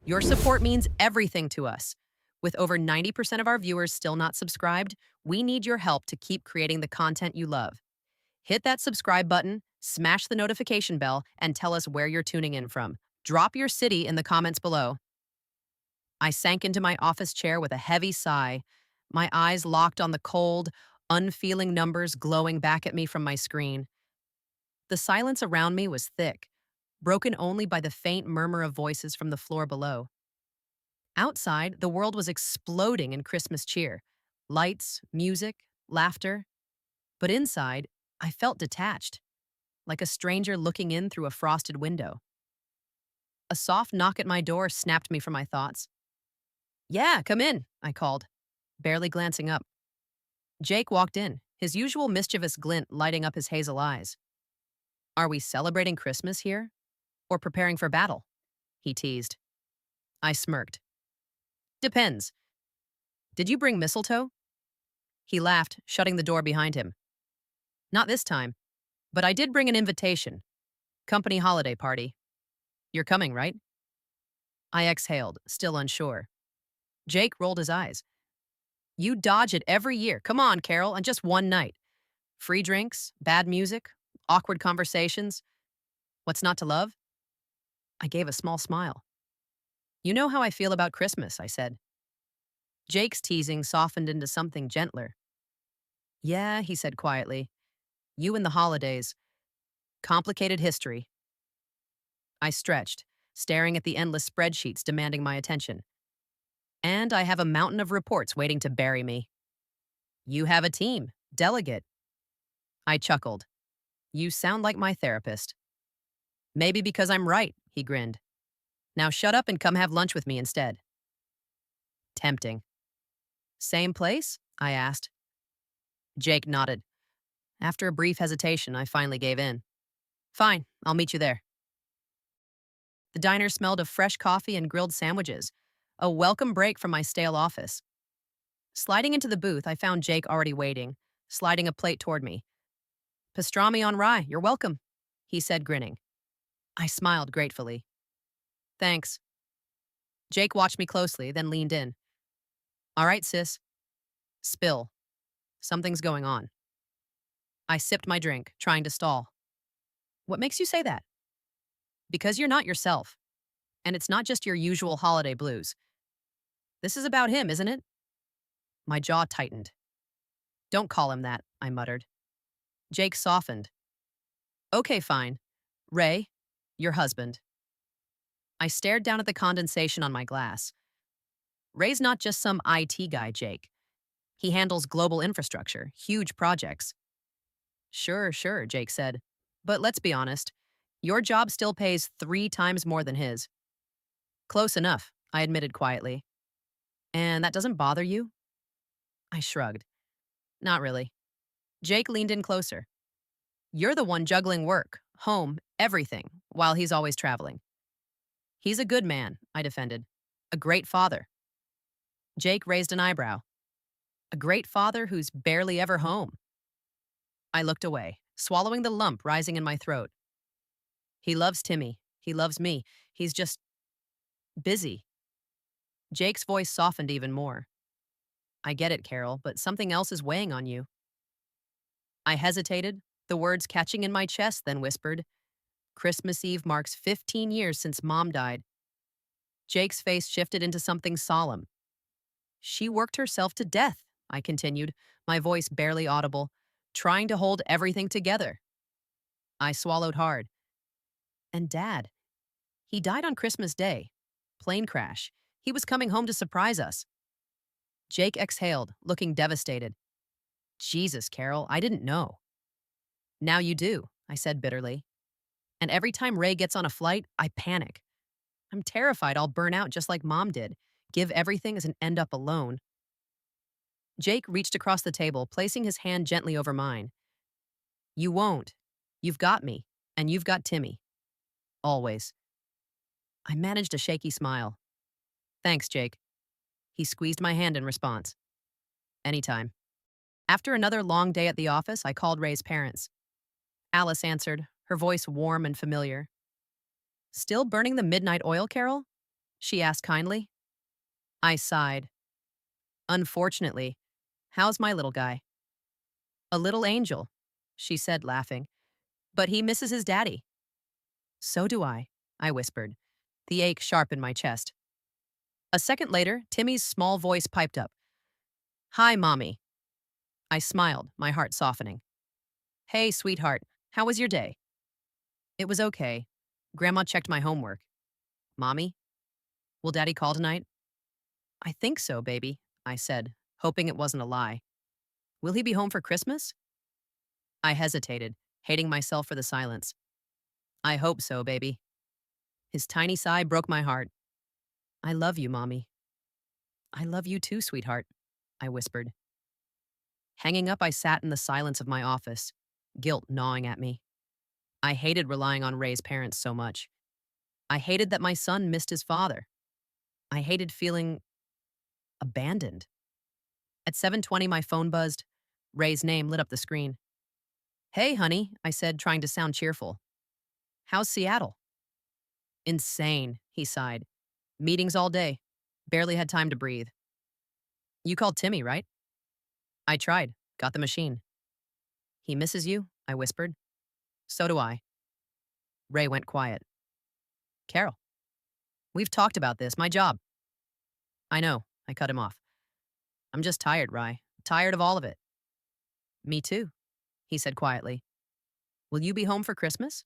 Your support means everything to us. With over 90% of our viewers still not subscribed, we need your help to keep creating the content you love. Hit that subscribe button, smash the notification bell, and tell us where you're tuning in from. Drop your city in the comments below. I sank into my office chair with a heavy sigh, my eyes locked on the cold, unfeeling numbers glowing back at me from my screen. The silence around me was thick, broken only by the faint murmur of voices from the floor below. Outside, the world was exploding in Christmas cheer. Lights, music, laughter. But inside, I felt detached, like a stranger looking in through a frosted window. A soft knock at my door snapped me from my thoughts. "Yeah, come in," I called, barely glancing up. Jake walked in, his usual mischievous glint lighting up his hazel eyes. "Are we celebrating Christmas here? Or preparing for battle?" he teased. I smirked. "Depends. Did you bring mistletoe?" He laughed, shutting the door behind him. "Not this time, but I did bring an invitation. Company holiday party. You're coming, right?" I exhaled, still unsure. Jake rolled his eyes. "You dodge it every year. Come on, Carol, on just one night. Free drinks, bad music, awkward conversations. What's not to love?" I gave a small smile. "You know how I feel about Christmas," I said. Jake's teasing softened into something gentler. "Yeah," he said quietly. "You and the holidays. Complicated history." I stretched, staring at the endless spreadsheets demanding my attention. "And I have a mountain of reports waiting to bury me." "You have a team. Delegate." I chuckled. "You sound like my therapist." "Maybe because I'm right," he grinned. "Now shut up and come have lunch with me instead." Tempting. "Same place?" I asked. Jake nodded. After a brief hesitation, I finally gave in. "Fine, I'll meet you there." The diner smelled of fresh coffee and grilled sandwiches, a welcome break from my stale office. Sliding into the booth, I found Jake already waiting, sliding a plate toward me. "Pastrami on rye, you're welcome," he said, grinning. I smiled gratefully. "Thanks." Jake watched me closely, then leaned in. "All right, sis." Spill. Something's going on. I sipped my drink, trying to stall. "What makes you say that?" "Because you're not yourself. And it's not just your usual holiday blues. This is about him, isn't it?" My jaw tightened. "Don't call him that," I muttered. Jake softened. "Okay, fine. Ray, your husband." I stared down at the condensation on my glass. "Ray's not just some IT guy, Jake. He handles global infrastructure, huge projects." "Sure, sure," Jake said. "But let's be honest. Your job still pays 3 times more than his." "Close enough," I admitted quietly. "And that doesn't bother you?" I shrugged. "Not really." Jake leaned in closer. "You're the one juggling work, home, everything, while he's always traveling." "He's a good man," I defended. "A great father." Jake raised an eyebrow. "A great father who's barely ever home." I looked away, swallowing the lump rising in my throat. "He loves Timmy. He loves me. He's just busy." Jake's voice softened even more. "I get it, Carol, but something else is weighing on you." I hesitated, the words catching in my chest, then whispered, "Christmas Eve marks 15 years since Mom died." Jake's face shifted into something solemn. "She worked herself to death," I continued, my voice barely audible, trying to hold everything together. I swallowed hard. "And Dad, he died on Christmas Day. Plane crash. He was coming home to surprise us." Jake exhaled, looking devastated. "Jesus, Carol, I didn't know." "Now you do," I said bitterly. "And every time Ray gets on a flight, I panic. I'm terrified I'll burn out just like Mom did, give everything and end up alone." Jake reached across the table, placing his hand gently over mine. "You won't. You've got me, and you've got Timmy. Always." I managed a shaky smile. "Thanks, Jake." He squeezed my hand in response. "Anytime." After another long day at the office, I called Ray's parents. Alice answered, her voice warm and familiar. "Still burning the midnight oil, Carol?" she asked kindly. I sighed. Unfortunately, how's my little guy? A little angel, she said, laughing. But he misses his daddy. So do I whispered, the ache sharp in my chest. A second later, Timmy's small voice piped up. Hi, Mommy. I smiled, my heart softening. Hey, sweetheart, how was your day? It was okay. Grandma checked my homework. Mommy, will Daddy call tonight? I think so, baby, I said, hoping it wasn't a lie. Will he be home for Christmas? I hesitated, hating myself for the silence. I hope so, baby. His tiny sigh broke my heart. I love you, Mommy. I love you too, sweetheart, I whispered. Hanging up, I sat in the silence of my office, guilt gnawing at me. I hated relying on Ray's parents so much. I hated that my son missed his father. I hated feeling abandoned. At 7:20, my phone buzzed. Ray's name lit up the screen. Hey, honey, I said, trying to sound cheerful. How's Seattle? Insane, he sighed. Meetings all day. Barely had time to breathe. You called Timmy, right? I tried. Got the machine. He misses you, I whispered. So do I. Ray went quiet. Carol, we've talked about this, my job. I know, I cut him off. I'm just tired, Rye. Tired of all of it. Me too, he said quietly. Will you be home for Christmas?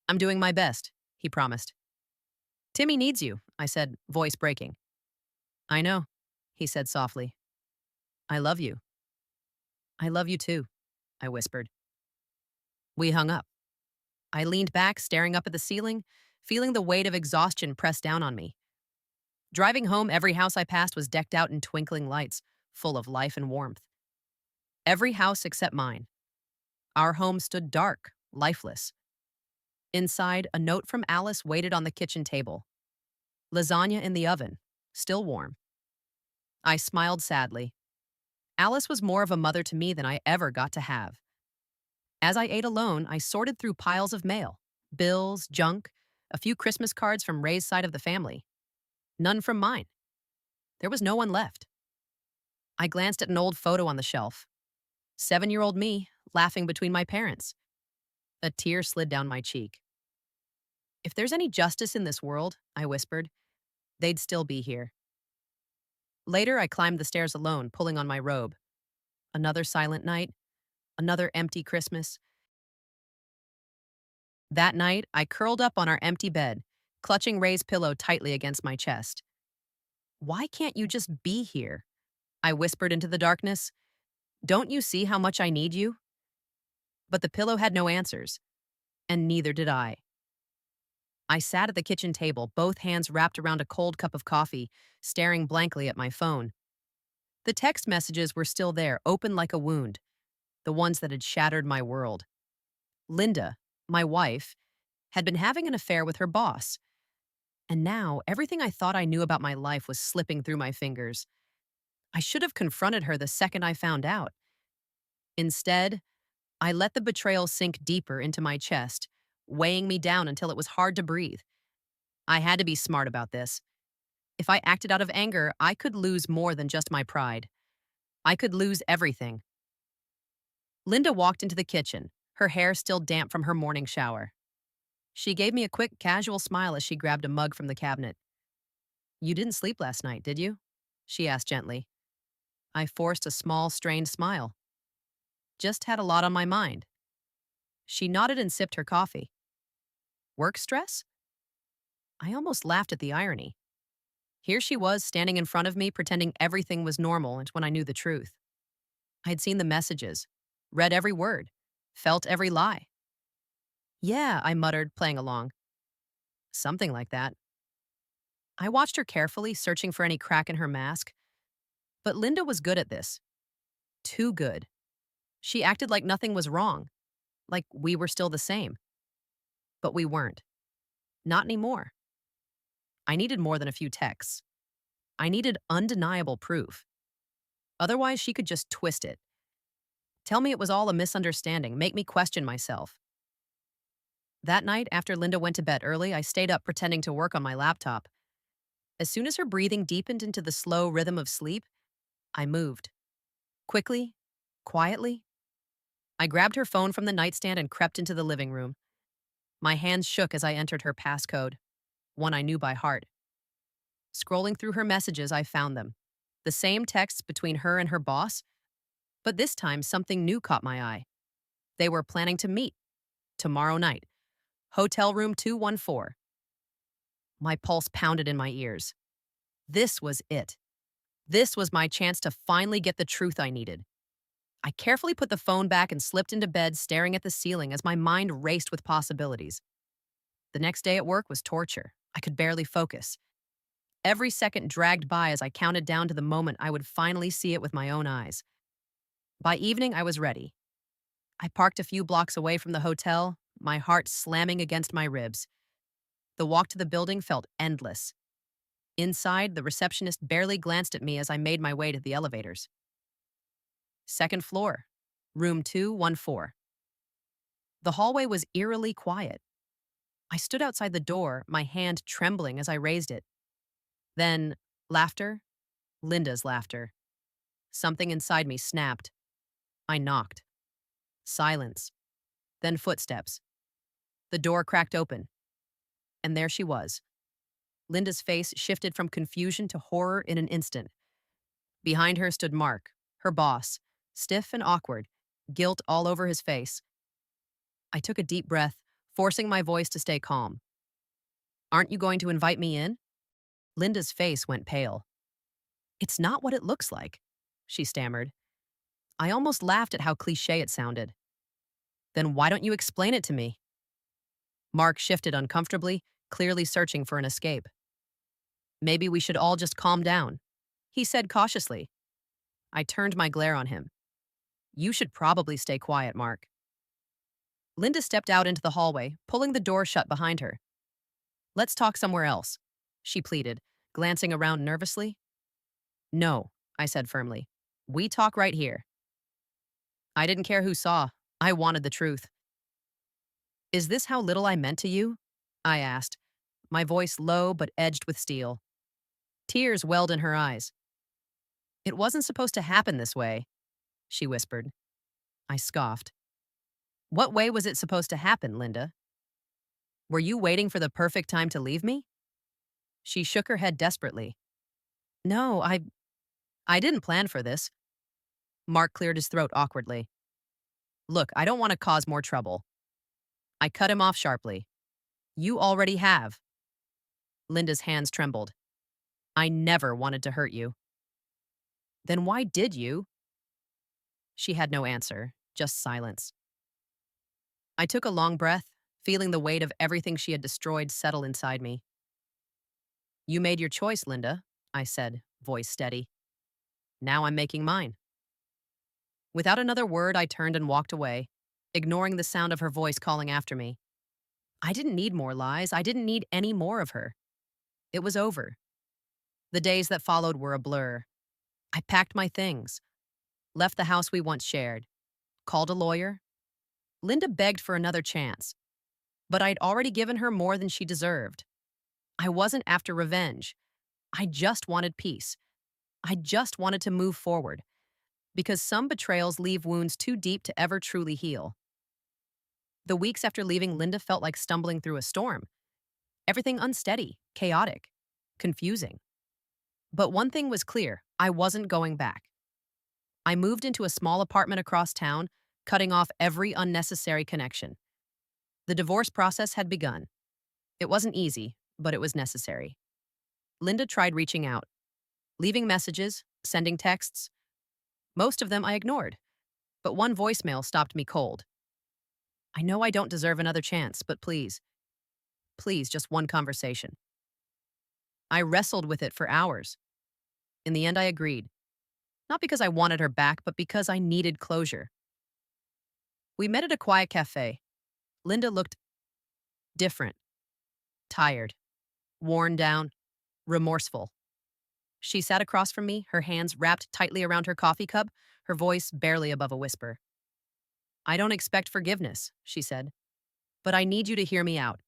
I'm doing my best, he promised. Timmy needs you, I said, voice breaking. I know, he said softly. I love you. I love you too, I whispered. We hung up. I leaned back, staring up at the ceiling, feeling the weight of exhaustion press down on me. Driving home, every house I passed was decked out in twinkling lights, full of life and warmth. Every house except mine. Our home stood dark, lifeless. Inside, a note from Alice waited on the kitchen table. Lasagna in the oven, still warm. I smiled sadly. Alice was more of a mother to me than I ever got to have. As I ate alone, I sorted through piles of mail, bills, junk, a few Christmas cards from Ray's side of the family. None from mine. There was no one left. I glanced at an old photo on the shelf. 7-year-old me, laughing between my parents. A tear slid down my cheek. If there's any justice in this world, I whispered, they'd still be here. Later, I climbed the stairs alone, pulling on my robe. Another silent night, another empty Christmas. That night, I curled up on our empty bed, clutching Ray's pillow tightly against my chest. Why can't you just be here? I whispered into the darkness. Don't you see how much I need you? But the pillow had no answers, and neither did I. I sat at the kitchen table, both hands wrapped around a cold cup of coffee, staring blankly at my phone. The text messages were still there, open like a wound, the ones that had shattered my world. Linda, my wife, had been having an affair with her boss. And now, everything I thought I knew about my life was slipping through my fingers. I should have confronted her the second I found out. Instead, I let the betrayal sink deeper into my chest, weighing me down until it was hard to breathe. I had to be smart about this. If I acted out of anger, I could lose more than just my pride. I could lose everything. Linda walked into the kitchen, her hair still damp from her morning shower. She gave me a quick, casual smile as she grabbed a mug from the cabinet. You didn't sleep last night, did you? She asked gently. I forced a small, strained smile. Just had a lot on my mind. She nodded and sipped her coffee. Work stress? I almost laughed at the irony. Here she was, standing in front of me, pretending everything was normal when I knew the truth. I had seen the messages, read every word, felt every lie. Yeah, I muttered, playing along. Something like that. I watched her carefully, searching for any crack in her mask. But Linda was good at this. Too good. She acted like nothing was wrong, like we were still the same. But we weren't. Not anymore. I needed more than a few texts. I needed undeniable proof. Otherwise, she could just twist it. Tell me it was all a misunderstanding, make me question myself. That night, after Linda went to bed early, I stayed up pretending to work on my laptop. As soon as her breathing deepened into the slow rhythm of sleep, I moved. Quickly, quietly, I grabbed her phone from the nightstand and crept into the living room. My hands shook as I entered her passcode, one I knew by heart. Scrolling through her messages, I found them. The same texts between her and her boss, but this time something new caught my eye. They were planning to meet tomorrow night. Hotel room 214. My pulse pounded in my ears. This was it. This was my chance to finally get the truth I needed. I carefully put the phone back and slipped into bed, staring at the ceiling as my mind raced with possibilities. The next day at work was torture. I could barely focus. Every second dragged by as I counted down to the moment I would finally see it with my own eyes. By evening, I was ready. I parked a few blocks away from the hotel, my heart slamming against my ribs. The walk to the building felt endless. Inside, the receptionist barely glanced at me as I made my way to the elevators. Second floor, room 214. The hallway was eerily quiet. I stood outside the door, my hand trembling as I raised it. Then, laughter, Linda's laughter. Something inside me snapped. I knocked. Silence. Then footsteps. The door cracked open. And there she was. Linda's face shifted from confusion to horror in an instant. Behind her stood Mark, her boss, stiff and awkward, guilt all over his face. I took a deep breath, forcing my voice to stay calm. "Aren't you going to invite me in?" Linda's face went pale. "It's not what it looks like," she stammered. I almost laughed at how cliché it sounded. "Then why don't you explain it to me?" Mark shifted uncomfortably, clearly searching for an escape. "Maybe we should all just calm down," he said cautiously. I turned my glare on him. "You should probably stay quiet, Mark." Linda stepped out into the hallway, pulling the door shut behind her. "Let's talk somewhere else," she pleaded, glancing around nervously. "No," I said firmly. "We talk right here." I didn't care who saw. I wanted the truth. "Is this how little I meant to you?" I asked, my voice low but edged with steel. Tears welled in her eyes. "It wasn't supposed to happen this way," she whispered. I scoffed. "What way was it supposed to happen, Linda? Were you waiting for the perfect time to leave me?" She shook her head desperately. "No, I didn't plan for this." Mark cleared his throat awkwardly. "Look, I don't want to cause more trouble." I cut him off sharply. "You already have." Linda's hands trembled. "I never wanted to hurt you." "Then why did you?" She had no answer, just silence. I took a long breath, feeling the weight of everything she had destroyed settle inside me. "You made your choice, Linda," I said, voice steady. "Now I'm making mine." Without another word, I turned and walked away, ignoring the sound of her voice calling after me. I didn't need more lies. I didn't need any more of her. It was over. The days that followed were a blur. I packed my things, left the house we once shared, called a lawyer. Linda begged for another chance, but I'd already given her more than she deserved. I wasn't after revenge. I just wanted peace. I just wanted to move forward, because some betrayals leave wounds too deep to ever truly heal. The weeks after leaving Linda felt like stumbling through a storm. Everything unsteady, chaotic, confusing. But one thing was clear, I wasn't going back. I moved into a small apartment across town, cutting off every unnecessary connection. The divorce process had begun. It wasn't easy, but it was necessary. Linda tried reaching out, leaving messages, sending texts. Most of them I ignored, but one voicemail stopped me cold. "I know I don't deserve another chance, but please, please, just one conversation." I wrestled with it for hours. In the end, I agreed. Not because I wanted her back, but because I needed closure. We met at a quiet cafe. Linda looked different, tired, worn down, remorseful. She sat across from me, her hands wrapped tightly around her coffee cup, her voice barely above a whisper. "I don't expect forgiveness," she said, "but I need you to hear me out.